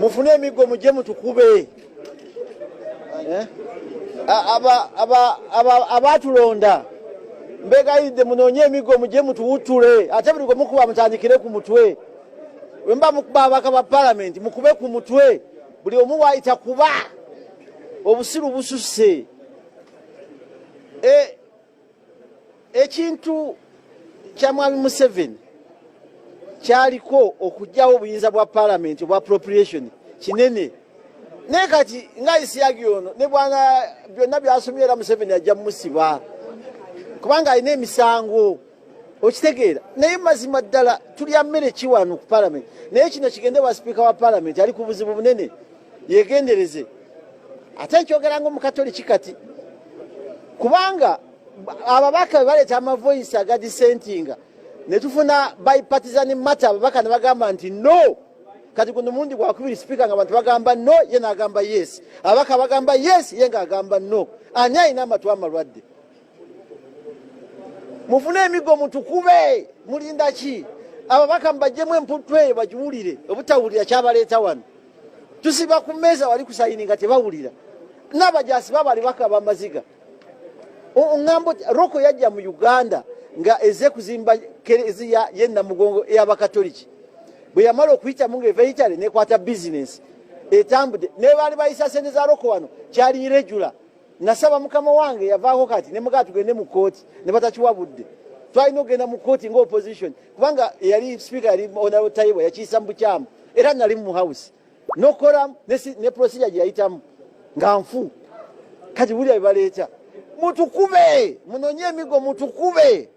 mufune emigo muje mutukube abatulonda mbegayidde munonye emigo muje mutuwutule ate buli gwe mukuba mutandikire ku mutwe wemba mukuba abaka ba Palamenti mukube ku mutwe buli omu waayita kuba obusiru bususe ekintu kya mwami Museveni kyaliko okujjawo obuyinza bwa Palamenti obwa appropriation kinene naye kati nga Isiagi ono ne bwana byonna byasomye era Museveni ajja musiba kubanga alina emisango okitegeera naye mazima ddala tulya mmere kiwano ku Palamenti naye kino kigende wa sipiika wa Palamenti ali ku buzibu bunene yegendereze ate nkyogera ng'omukatoliki kati kubanga ababaka baleeta amavoyisi agadisentinga ne tufuna bipartisan matter ababaka ne bagamba nti no kati guno mulundi gwakubiri sipiika nga abantu bagamba no ye n'agamba yes ababaka bagamba yes ye ng'agamba no ani alina amatu amalwadde mufune emigo mutukube mulinda ki ababaka mbajjemu emputwe bagiwulire obutawulira kyabaleeta wano tusiba ku mmeeza wali kusayini nga tebawulira n'abajasi babali bakaba amaziga oŋŋambo roko yajja mu Uganda nga eze kuzimba kereziya yenna mugongo ey'abakatoliki bwe yamala okuyitamu ng'eva Italy nekwata bizinesi etambudde ne baali bayisa sente za roko wano kyali irregular nasaba mukama wange yavaako kati ne mugaa tugende mu kooti ne batakiwabudde twalina okugenda mu kooti ng'opposition kubanga yali speaker yali Honorable Tayiwa yakiisa mu bukyamu era nali mu house nokola ne procedure gye yayitamu nga nfu kati buli abibaleeta mutukube munonye emigo mutukube